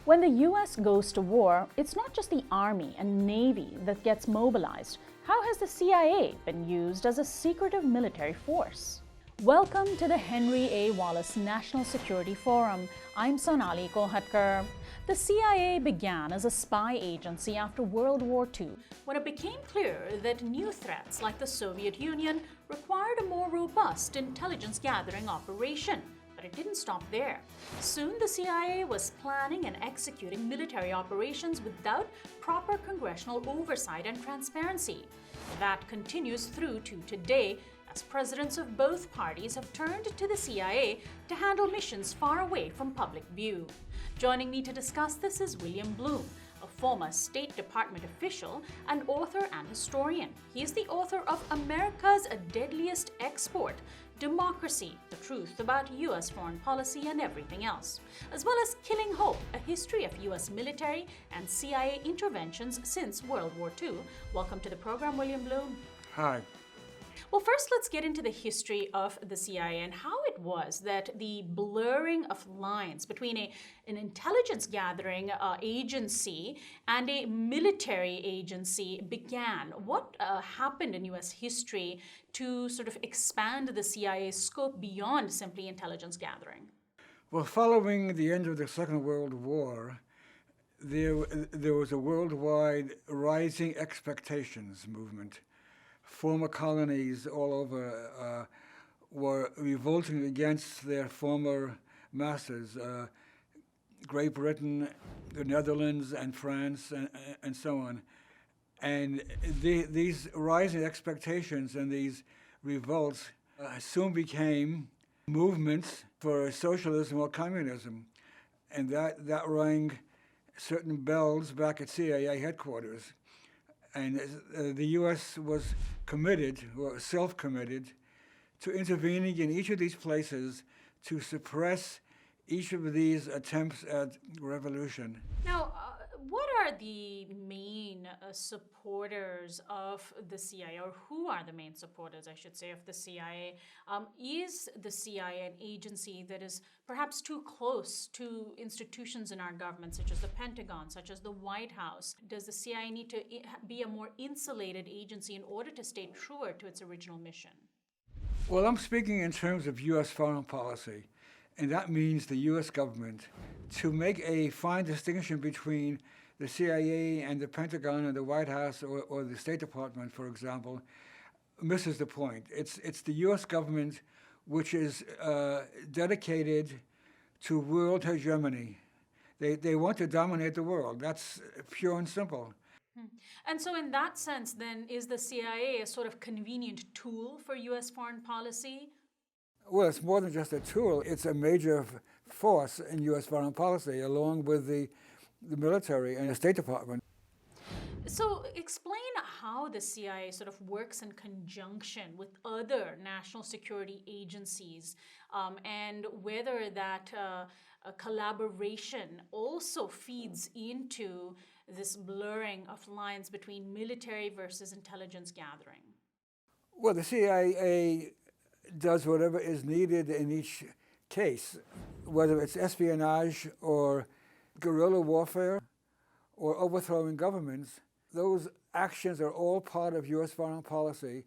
When the US goes to war, it's not just the Army and Navy that gets mobilized. How has the CIA been used as a secretive military force? Welcome to the Henry A. Wallace National Security Forum. I'm Sonali Kolhatkar. The CIA began as a spy agency after World War II, when it became clear that new threats like the Soviet Union required a more robust intelligence gathering operation. But it didn't stop there. Soon the CIA was planning and executing military operations without proper congressional oversight and transparency. That continues through to today, as presidents of both parties have turned to the CIA to handle missions far away from public view. Joining me to discuss this is William Blum, a former State Department official and author and historian. He is the author of America's Deadliest Export: Democracy, the Truth About U.S. Foreign Policy and Everything Else, as well as Killing Hope, a history of U.S. military and CIA interventions since World War II. Welcome to the program, William Blum. Hi. Well, first, let's get into the history of the CIA and how it was that the blurring of lines between an intelligence gathering agency and a military agency began. What happened in U.S. history to sort of expand the CIA's scope beyond simply intelligence gathering? Well, following the end of the Second World War, there was a worldwide rising expectations movement. Former colonies all over were revolting against their former masters, Great Britain, the Netherlands, and France, and so on. And these rising expectations and these revolts soon became movements for socialism or communism. And that rang certain bells back at CIA headquarters. And the U.S. was committed, or self-committed, to intervening in each of these places to suppress each of these attempts at revolution. Now, what are the main supporters of the CIA, or who are the main supporters, I should say, of the CIA? Is the CIA an agency that is perhaps too close to institutions in our government, such as the Pentagon, such as the White House? Does the CIA need to be a more insulated agency in order to stay truer to its original mission? Well, I'm speaking in terms of U.S. foreign policy, and that means the U.S. government. To make a fine distinction between the CIA and the Pentagon and the White House or the State Department, for example, misses the point. It's the U.S. government which is dedicated to world hegemony. They want to dominate the world. That's pure and simple. And so in that sense, then, is the CIA a sort of convenient tool for U.S. foreign policy? Well, it's more than just a tool. It's a major force in U.S. foreign policy, along with the military and the State Department. So explain how the CIA sort of works in conjunction with other national security agencies, and whether that collaboration also feeds into this blurring of lines between military versus intelligence gathering. Well, the CIA does whatever is needed in each case, whether it's espionage or guerrilla warfare or overthrowing governments. Those actions are all part of U.S. foreign policy,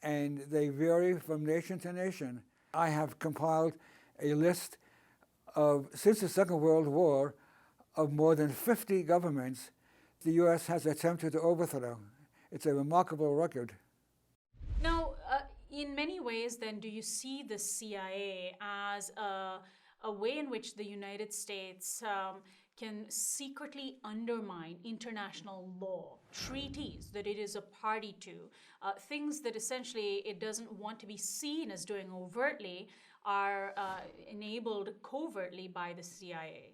and they vary from nation to nation. I have compiled a list of, since the Second World War, of more than 50 governments the U.S. has attempted to overthrow. It's a remarkable record. Now, in many ways, then, do you see the CIA as a way in which the United States can secretly undermine international law, treaties that it is a party to, things that essentially it doesn't want to be seen as doing overtly are enabled covertly by the CIA?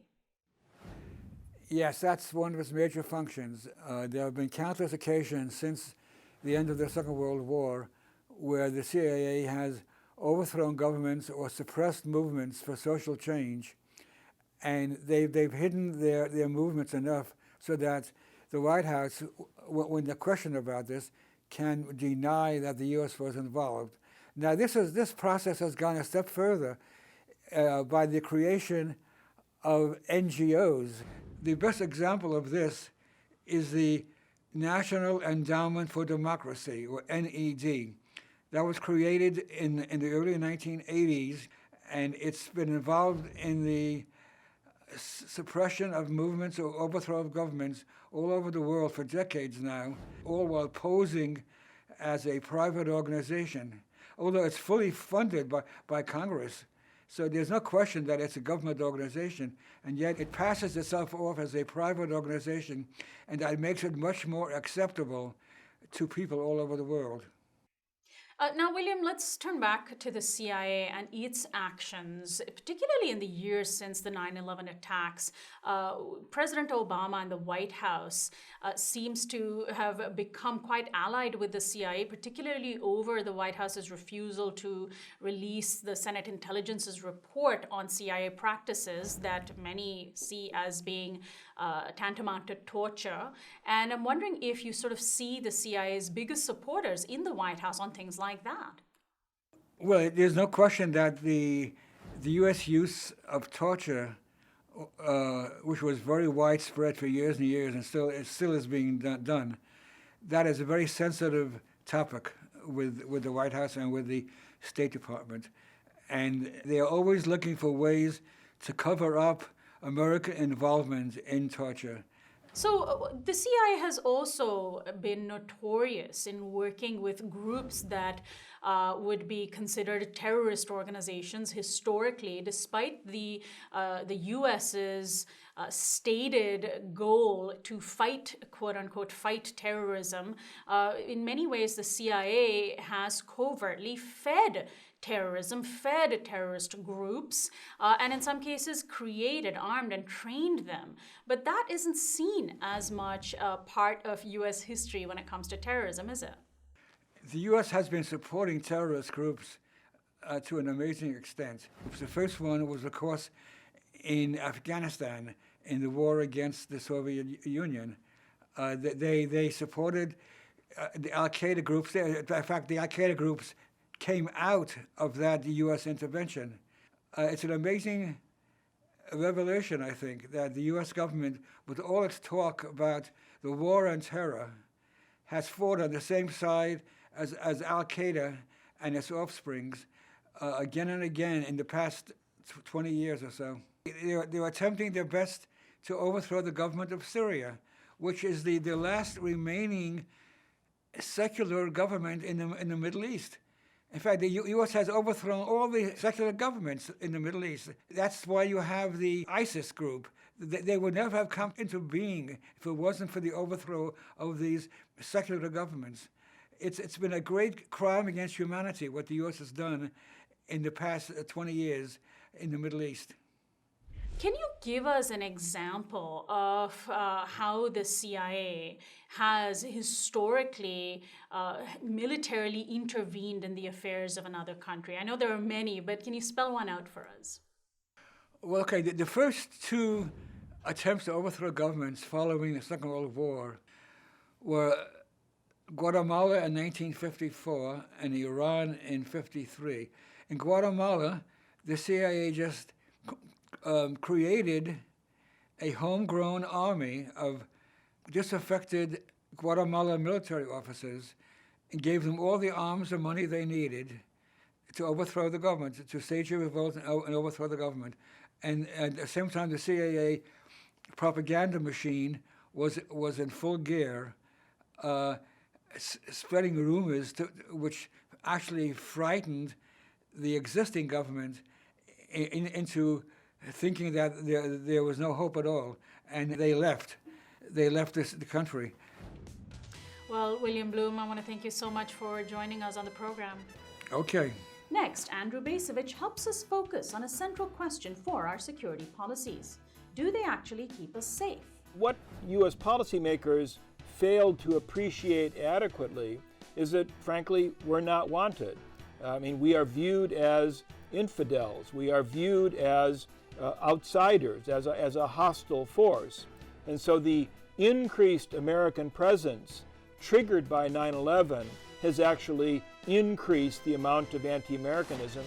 Yes, that's one of its major functions. There have been countless occasions since the end of the Second World War where the CIA has overthrown governments or suppressed movements for social change, and they've hidden their movements enough so that the White House, when they're questioned about this, can deny that the U.S. was involved. Now, this process has gone a step further by the creation of NGOs. The best example of this is the National Endowment for Democracy, or NED. That was created in the early 1980s, and it's been involved in the suppression of movements or overthrow of governments all over the world for decades now, all while posing as a private organization, although it's fully funded by Congress. So there's no question that it's a government organization, and yet it passes itself off as a private organization, and that makes it much more acceptable to people all over the world. Now, William, let's turn back to the CIA and its actions, particularly in the years since the 9/11 attacks. President Obama and the White House seems to have become quite allied with the CIA, particularly over the White House's refusal to release the Senate Intelligence's report on CIA practices that many see as being tantamount to torture. And I'm wondering if you sort of see the CIA's biggest supporters in the White House on things like that. Well, there's no question that the U.S. use of torture, which was very widespread for years and years, and still is being done, that is a very sensitive topic with the White House and with the State Department, and they are always looking for ways to cover up American involvement in torture. So the CIA has also been notorious in working with groups that would be considered terrorist organizations historically, despite the U.S.'s stated goal to fight, quote unquote, fight terrorism. In many ways, the CIA has covertly fed terrorism, fed terrorist groups, and in some cases created, armed, and trained them. But that isn't seen as much part of U.S. history when it comes to terrorism, is it? The U.S. has been supporting terrorist groups to an amazing extent. The first one was, of course, in Afghanistan, in the war against the Soviet Union. They supported the Al-Qaeda groups. In fact, the Al-Qaeda groups came out of that U.S. intervention. It's an amazing revelation, I think, that the U.S. government, with all its talk about the war on terror, has fought on the same side as Al-Qaeda and its offsprings again and again in the past 20 years or so. They were attempting their best to overthrow the government of Syria, which is the last remaining secular government in the Middle East. In fact, the U.S. has overthrown all the secular governments in the Middle East. That's why you have the ISIS group. They would never have come into being if it wasn't for the overthrow of these secular governments. It's been a great crime against humanity, what the U.S. has done in the past 20 years in the Middle East. Can you give us an example of how the CIA has historically militarily intervened in the affairs of another country? I know there are many, but can you spell one out for us? Well, okay, the first two attempts to overthrow governments following the Second World War were Guatemala in 1954 and Iran in 1953. In Guatemala, the CIA just created a homegrown army of disaffected Guatemala military officers and gave them all the arms and money they needed to overthrow the government, to stage a revolt and overthrow the government. And at the same time, the CIA propaganda machine was in full gear, spreading rumors which actually frightened the existing government into thinking that there was no hope at all, and they left the country. Well, William Blum, I want to thank you so much for joining us on the program. Okay. Next, Andrew Bacevich helps us focus on a central question for our security policies. Do they actually keep us safe? What U.S. policymakers failed to appreciate adequately is that, frankly, we're not wanted. I mean, we are viewed as infidels. We are viewed as outsiders, as a hostile force. And so the increased American presence triggered by 9/11 has actually increased the amount of anti-Americanism